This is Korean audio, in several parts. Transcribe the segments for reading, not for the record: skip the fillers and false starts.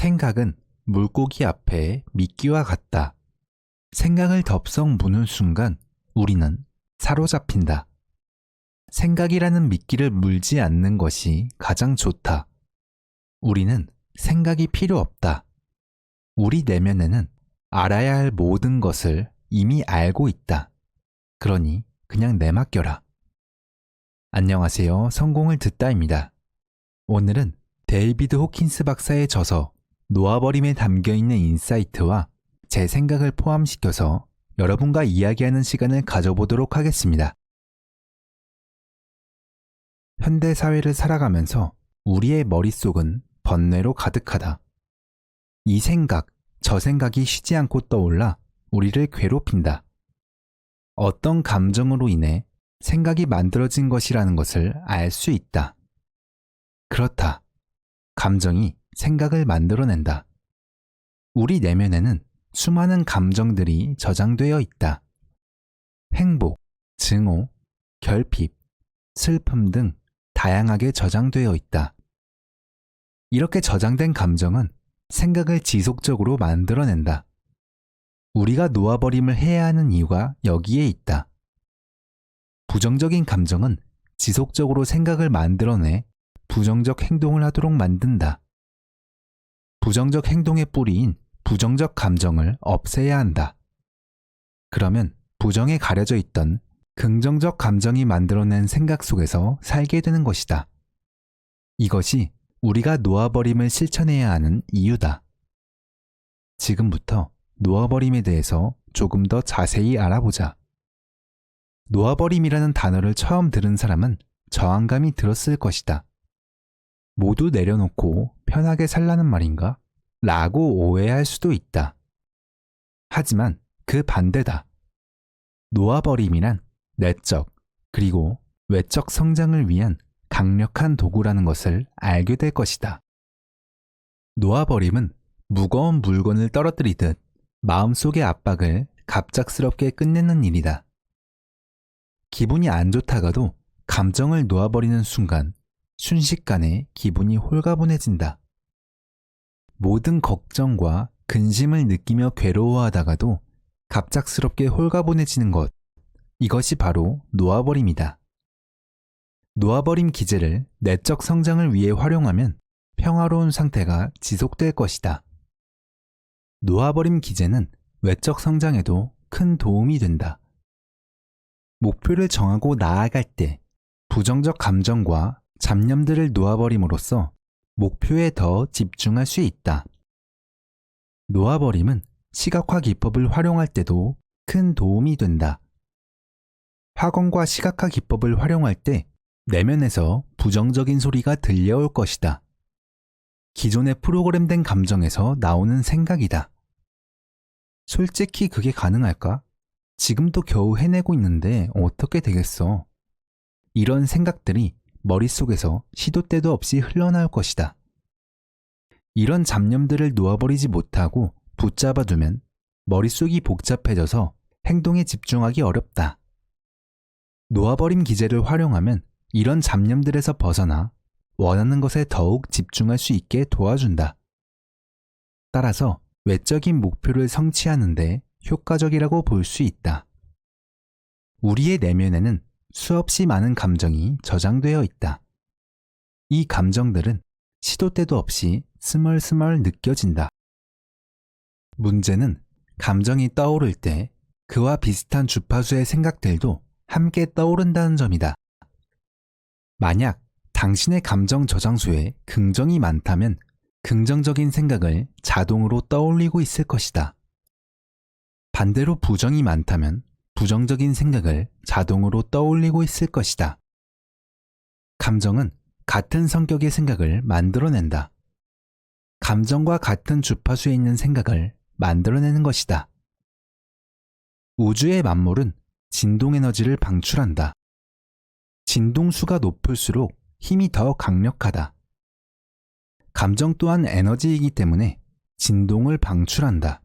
생각은 물고기 앞에 미끼와 같다. 생각을 덥석 무는 순간 우리는 사로잡힌다. 생각이라는 미끼를 물지 않는 것이 가장 좋다. 우리는 생각이 필요 없다. 우리 내면에는 알아야 할 모든 것을 이미 알고 있다. 그러니 그냥 내맡겨라. 안녕하세요. 성공을 듣다입니다. 오늘은 데이비드 호킨스 박사의 저서 놓아버림에 담겨있는 인사이트와 제 생각을 포함시켜서 여러분과 이야기하는 시간을 가져보도록 하겠습니다. 현대 사회를 살아가면서 우리의 머릿속은 번뇌로 가득하다. 이 생각, 저 생각이 쉬지 않고 떠올라 우리를 괴롭힌다. 어떤 감정으로 인해 생각이 만들어진 것이라는 것을 알 수 있다. 그렇다. 감정이 생각을 만들어낸다. 우리 내면에는 수많은 감정들이 저장되어 있다. 행복, 증오, 결핍, 슬픔 등 다양하게 저장되어 있다. 이렇게 저장된 감정은 생각을 지속적으로 만들어낸다. 우리가 놓아버림을 해야 하는 이유가 여기에 있다. 부정적인 감정은 지속적으로 생각을 만들어내 부정적 행동을 하도록 만든다. 부정적 행동의 뿌리인 부정적 감정을 없애야 한다. 그러면 부정에 가려져 있던 긍정적 감정이 만들어낸 생각 속에서 살게 되는 것이다. 이것이 우리가 놓아버림을 실천해야 하는 이유다. 지금부터 놓아버림에 대해서 조금 더 자세히 알아보자. 놓아버림이라는 단어를 처음 들은 사람은 저항감이 들었을 것이다. 모두 내려놓고 편하게 살라는 말인가? 라고 오해할 수도 있다. 하지만 그 반대다. 놓아버림이란 내적 그리고 외적 성장을 위한 강력한 도구라는 것을 알게 될 것이다. 놓아버림은 무거운 물건을 떨어뜨리듯 마음속의 압박을 갑작스럽게 끝내는 일이다. 기분이 안 좋다가도 감정을 놓아버리는 순간 순식간에 기분이 홀가분해진다. 모든 걱정과 근심을 느끼며 괴로워하다가도 갑작스럽게 홀가분해지는 것, 이것이 바로 놓아버림이다. 놓아버림 기제를 내적 성장을 위해 활용하면 평화로운 상태가 지속될 것이다. 놓아버림 기제는 외적 성장에도 큰 도움이 된다. 목표를 정하고 나아갈 때 부정적 감정과 잡념들을 놓아버림으로써 목표에 더 집중할 수 있다. 놓아버림은 시각화 기법을 활용할 때도 큰 도움이 된다. 화건과 시각화 기법을 활용할 때 내면에서 부정적인 소리가 들려올 것이다. 기존에 프로그램된 감정에서 나오는 생각이다. 솔직히 그게 가능할까? 지금도 겨우 해내고 있는데 어떻게 되겠어? 이런 생각들이 머릿속에서 시도 때도 없이 흘러나올 것이다. 이런 잡념들을 놓아버리지 못하고 붙잡아두면 머릿속이 복잡해져서 행동에 집중하기 어렵다. 놓아버림 기제를 활용하면 이런 잡념들에서 벗어나 원하는 것에 더욱 집중할 수 있게 도와준다. 따라서 외적인 목표를 성취하는 데 효과적이라고 볼 수 있다. 우리의 내면에는 수없이 많은 감정이 저장되어 있다. 이 감정들은 시도 때도 없이 스멀스멀 느껴진다. 문제는 감정이 떠오를 때 그와 비슷한 주파수의 생각들도 함께 떠오른다는 점이다. 만약 당신의 감정 저장소에 긍정이 많다면 긍정적인 생각을 자동으로 떠올리고 있을 것이다. 반대로 부정이 많다면 부정적인 생각을 자동으로 떠올리고 있을 것이다. 감정은 같은 성격의 생각을 만들어낸다. 감정과 같은 주파수에 있는 생각을 만들어내는 것이다. 우주의 만물은 진동 에너지를 방출한다. 진동수가 높을수록 힘이 더 강력하다. 감정 또한 에너지이기 때문에 진동을 방출한다.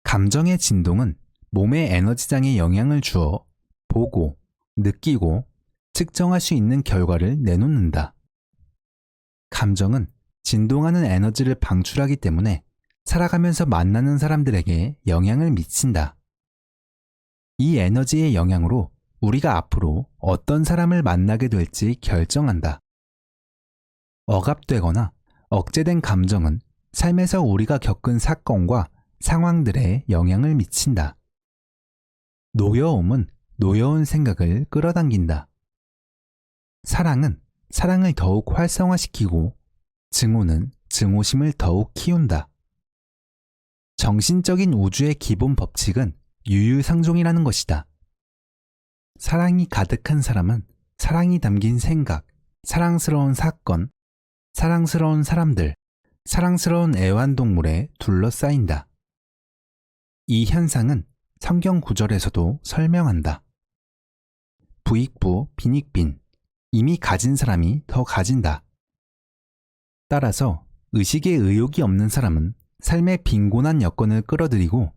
감정의 진동은 몸의 에너지장에 영향을 주어 보고, 느끼고, 측정할 수 있는 결과를 내놓는다. 감정은 진동하는 에너지를 방출하기 때문에 살아가면서 만나는 사람들에게 영향을 미친다. 이 에너지의 영향으로 우리가 앞으로 어떤 사람을 만나게 될지 결정한다. 억압되거나 억제된 감정은 삶에서 우리가 겪은 사건과 상황들에 영향을 미친다. 노여움은 노여운 생각을 끌어당긴다. 사랑은 사랑을 더욱 활성화시키고 증오는 증오심을 더욱 키운다. 정신적인 우주의 기본 법칙은 유유상종이라는 것이다. 사랑이 가득한 사람은 사랑이 담긴 생각, 사랑스러운 사건, 사랑스러운 사람들, 사랑스러운 애완동물에 둘러싸인다. 이 현상은 성경 구절에서도 설명한다. 부익부 빈익빈, 이미 가진 사람이 더 가진다. 따라서 의식에 의욕이 없는 사람은 삶의 빈곤한 여건을 끌어들이고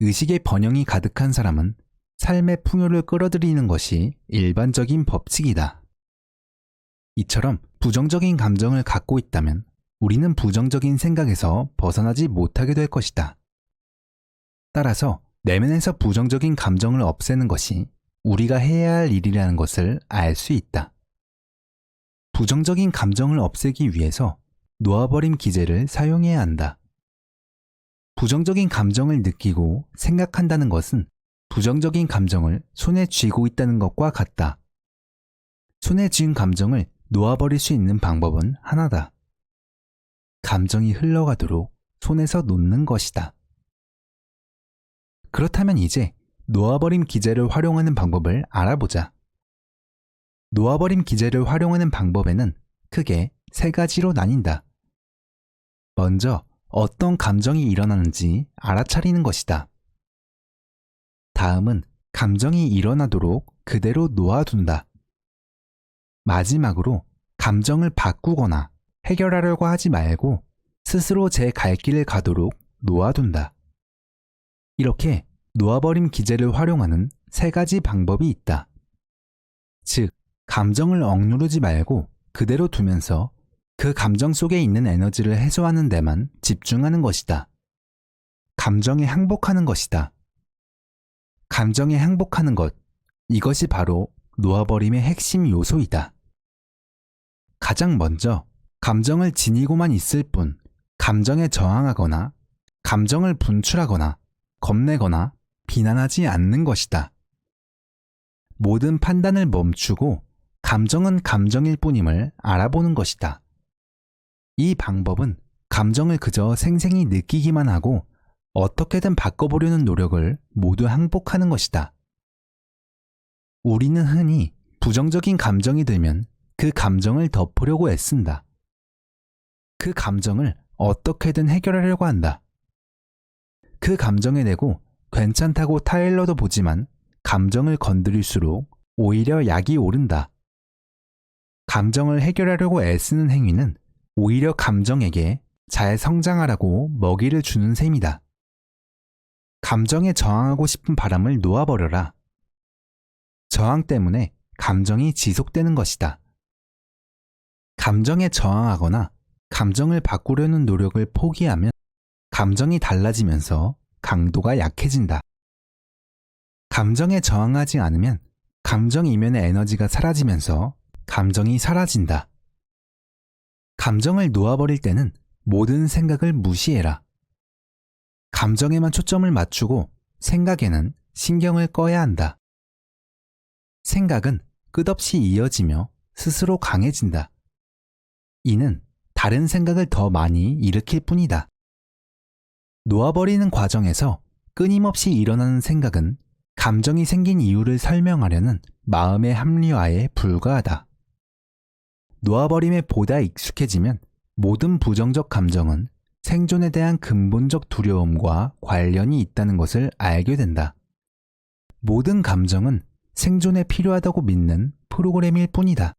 의식의 번영이 가득한 사람은 삶의 풍요를 끌어들이는 것이 일반적인 법칙이다. 이처럼 부정적인 감정을 갖고 있다면 우리는 부정적인 생각에서 벗어나지 못하게 될 것이다. 따라서 내면에서 부정적인 감정을 없애는 것이 우리가 해야 할 일이라는 것을 알 수 있다. 부정적인 감정을 없애기 위해서 놓아버림 기제를 사용해야 한다. 부정적인 감정을 느끼고 생각한다는 것은 부정적인 감정을 손에 쥐고 있다는 것과 같다. 손에 쥔 감정을 놓아버릴 수 있는 방법은 하나다. 감정이 흘러가도록 손에서 놓는 것이다. 그렇다면 이제 놓아버림 기제를 활용하는 방법을 알아보자. 놓아버림 기제를 활용하는 방법에는 크게 세 가지로 나뉜다. 먼저 어떤 감정이 일어나는지 알아차리는 것이다. 다음은 감정이 일어나도록 그대로 놓아둔다. 마지막으로 감정을 바꾸거나 해결하려고 하지 말고 스스로 제 갈 길을 가도록 놓아둔다. 이렇게 놓아버림 기제를 활용하는 세 가지 방법이 있다. 즉, 감정을 억누르지 말고 그대로 두면서 그 감정 속에 있는 에너지를 해소하는 데만 집중하는 것이다. 감정에 항복하는 것이다. 감정에 항복하는 것, 이것이 바로 놓아버림의 핵심 요소이다. 가장 먼저 감정을 지니고만 있을 뿐 감정에 저항하거나 감정을 분출하거나 겁내거나 비난하지 않는 것이다. 모든 판단을 멈추고 감정은 감정일 뿐임을 알아보는 것이다. 이 방법은 감정을 그저 생생히 느끼기만 하고 어떻게든 바꿔보려는 노력을 모두 항복하는 것이다. 우리는 흔히 부정적인 감정이 들면 그 감정을 덮으려고 애쓴다. 그 감정을 어떻게든 해결하려고 한다. 그 감정에 대고 괜찮다고 타일러도 보지만 감정을 건드릴수록 오히려 약이 오른다. 감정을 해결하려고 애쓰는 행위는 오히려 감정에게 잘 성장하라고 먹이를 주는 셈이다. 감정에 저항하고 싶은 바람을 놓아버려라. 저항 때문에 감정이 지속되는 것이다. 감정에 저항하거나 감정을 바꾸려는 노력을 포기하면 감정이 달라지면서 강도가 약해진다. 감정에 저항하지 않으면 감정 이면의 에너지가 사라지면서 감정이 사라진다. 감정을 놓아버릴 때는 모든 생각을 무시해라. 감정에만 초점을 맞추고 생각에는 신경을 꺼야 한다. 생각은 끝없이 이어지며 스스로 강해진다. 이는 다른 생각을 더 많이 일으킬 뿐이다. 놓아버리는 과정에서 끊임없이 일어나는 생각은 감정이 생긴 이유를 설명하려는 마음의 합리화에 불과하다. 놓아버림에 보다 익숙해지면 모든 부정적 감정은 생존에 대한 근본적 두려움과 관련이 있다는 것을 알게 된다. 모든 감정은 생존에 필요하다고 믿는 프로그램일 뿐이다.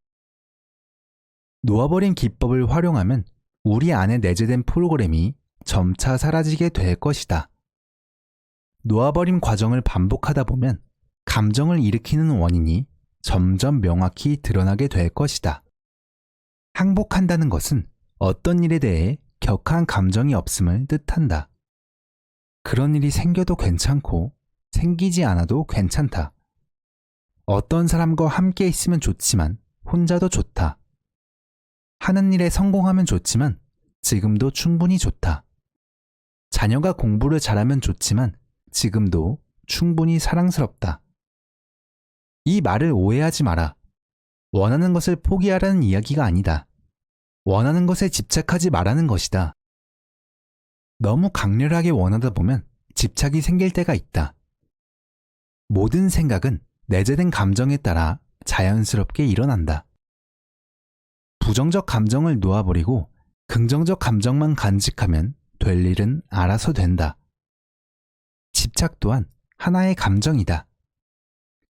놓아버림 기법을 활용하면 우리 안에 내재된 프로그램이 점차 사라지게 될 것이다. 놓아버림 과정을 반복하다 보면 감정을 일으키는 원인이 점점 명확히 드러나게 될 것이다. 항복한다는 것은 어떤 일에 대해 격한 감정이 없음을 뜻한다. 그런 일이 생겨도 괜찮고 생기지 않아도 괜찮다. 어떤 사람과 함께 있으면 좋지만 혼자도 좋다. 하는 일에 성공하면 좋지만 지금도 충분히 좋다. 자녀가 공부를 잘하면 좋지만 지금도 충분히 사랑스럽다. 이 말을 오해하지 마라. 원하는 것을 포기하라는 이야기가 아니다. 원하는 것에 집착하지 말라는 것이다. 너무 강렬하게 원하다 보면 집착이 생길 때가 있다. 모든 생각은 내재된 감정에 따라 자연스럽게 일어난다. 부정적 감정을 놓아버리고 긍정적 감정만 간직하면 될 일은 알아서 된다. 집착 또한 하나의 감정이다.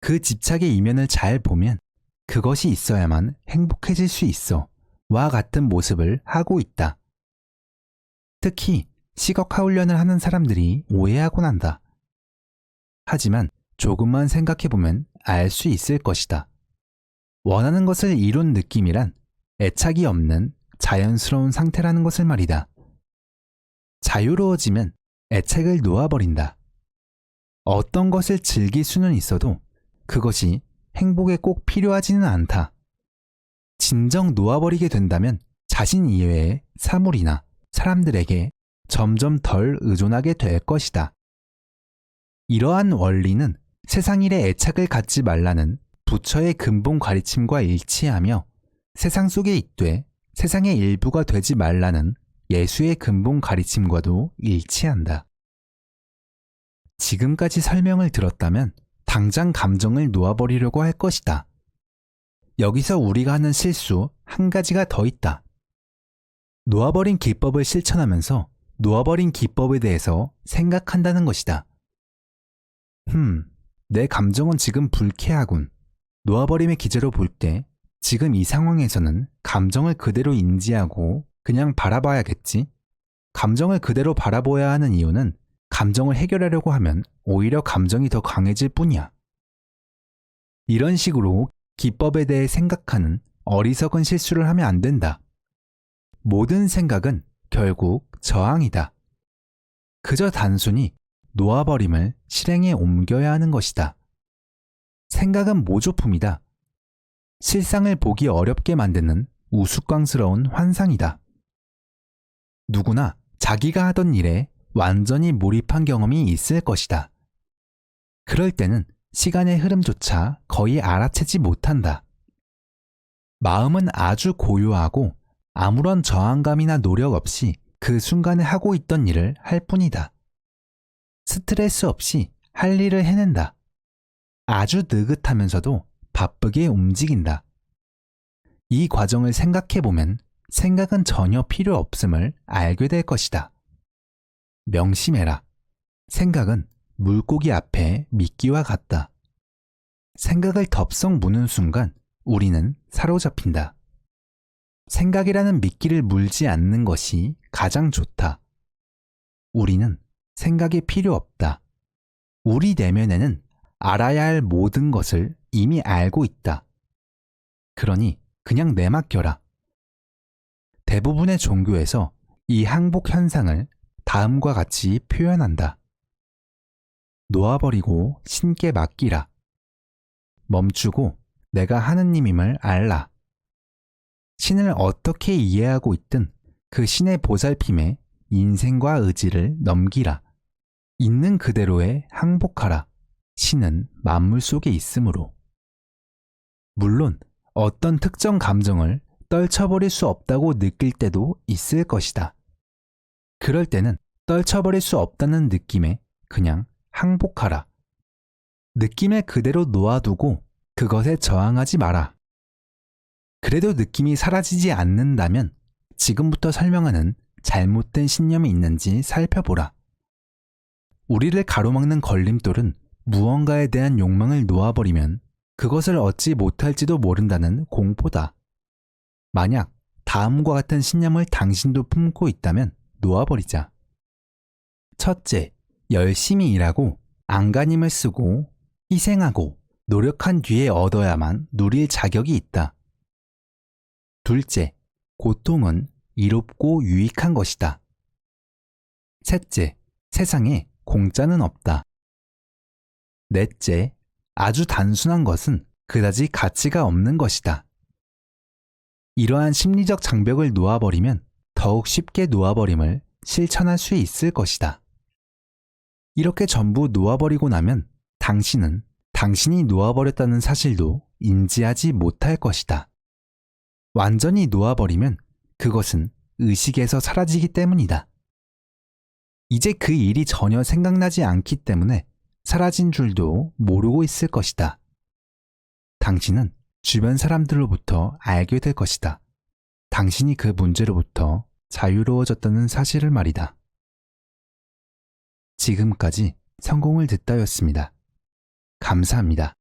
그 집착의 이면을 잘 보면 그것이 있어야만 행복해질 수 있어 와 같은 모습을 하고 있다. 특히 시각화 훈련을 하는 사람들이 오해하곤 한다. 하지만 조금만 생각해보면 알 수 있을 것이다. 원하는 것을 이룬 느낌이란 애착이 없는 자연스러운 상태라는 것을 말이다. 자유로워지면 애착을 놓아버린다. 어떤 것을 즐길 수는 있어도 그것이 행복에 꼭 필요하지는 않다. 진정 놓아버리게 된다면 자신 이외의 사물이나 사람들에게 점점 덜 의존하게 될 것이다. 이러한 원리는 세상 일에 애착을 갖지 말라는 부처의 근본 가르침과 일치하며 세상 속에 있되 세상의 일부가 되지 말라는 예수의 근본 가르침과도 일치한다. 지금까지 설명을 들었다면 당장 감정을 놓아버리려고 할 것이다. 여기서 우리가 하는 실수 한 가지가 더 있다. 놓아버린 기법을 실천하면서 놓아버린 기법에 대해서 생각한다는 것이다. 내 감정은 지금 불쾌하군. 놓아버림의 기제로 볼 때 지금 이 상황에서는 감정을 그대로 인지하고 그냥 바라봐야겠지. 감정을 그대로 바라보아야 하는 이유는 감정을 해결하려고 하면 오히려 감정이 더 강해질 뿐이야. 이런 식으로 기법에 대해 생각하는 어리석은 실수를 하면 안 된다. 모든 생각은 결국 저항이다. 그저 단순히 놓아버림을 실행에 옮겨야 하는 것이다. 생각은 모조품이다. 실상을 보기 어렵게 만드는 우스꽝스러운 환상이다. 누구나 자기가 하던 일에 완전히 몰입한 경험이 있을 것이다. 그럴 때는 시간의 흐름조차 거의 알아채지 못한다. 마음은 아주 고요하고 아무런 저항감이나 노력 없이 그 순간에 하고 있던 일을 할 뿐이다. 스트레스 없이 할 일을 해낸다. 아주 느긋하면서도 바쁘게 움직인다. 이 과정을 생각해보면 생각은 전혀 필요 없음을 알게 될 것이다. 명심해라. 생각은 물고기 앞에 미끼와 같다. 생각을 덥석 무는 순간 우리는 사로잡힌다. 생각이라는 미끼를 물지 않는 것이 가장 좋다. 우리는 생각이 필요 없다. 우리 내면에는 알아야 할 모든 것을 이미 알고 있다. 그러니 그냥 내맡겨라. 대부분의 종교에서 이 항복 현상을 다음과 같이 표현한다. 놓아버리고 신께 맡기라. 멈추고 내가 하느님임을 알라. 신을 어떻게 이해하고 있든 그 신의 보살핌에 인생과 의지를 넘기라. 있는 그대로에 항복하라. 신은 만물 속에 있으므로. 물론 어떤 특정 감정을 떨쳐버릴 수 없다고 느낄 때도 있을 것이다. 그럴 때는 떨쳐버릴 수 없다는 느낌에 그냥 항복하라. 느낌을 그대로 놓아두고 그것에 저항하지 마라. 그래도 느낌이 사라지지 않는다면 지금부터 설명하는 잘못된 신념이 있는지 살펴보라. 우리를 가로막는 걸림돌은 무언가에 대한 욕망을 놓아버리면 그것을 얻지 못할지도 모른다는 공포다. 만약 다음과 같은 신념을 당신도 품고 있다면 놓아버리자. 첫째, 열심히 일하고 안간힘을 쓰고 희생하고 노력한 뒤에 얻어야만 누릴 자격이 있다. 둘째, 고통은 이롭고 유익한 것이다. 셋째, 세상에 공짜는 없다. 넷째, 아주 단순한 것은 그다지 가치가 없는 것이다. 이러한 심리적 장벽을 놓아버리면 더욱 쉽게 놓아버림을 실천할 수 있을 것이다. 이렇게 전부 놓아버리고 나면 당신은 당신이 놓아버렸다는 사실도 인지하지 못할 것이다. 완전히 놓아버리면 그것은 의식에서 사라지기 때문이다. 이제 그 일이 전혀 생각나지 않기 때문에 사라진 줄도 모르고 있을 것이다. 당신은 주변 사람들로부터 알게 될 것이다. 당신이 그 문제로부터 자유로워졌다는 사실을 말이다. 지금까지 성공을 듣다였습니다. 감사합니다.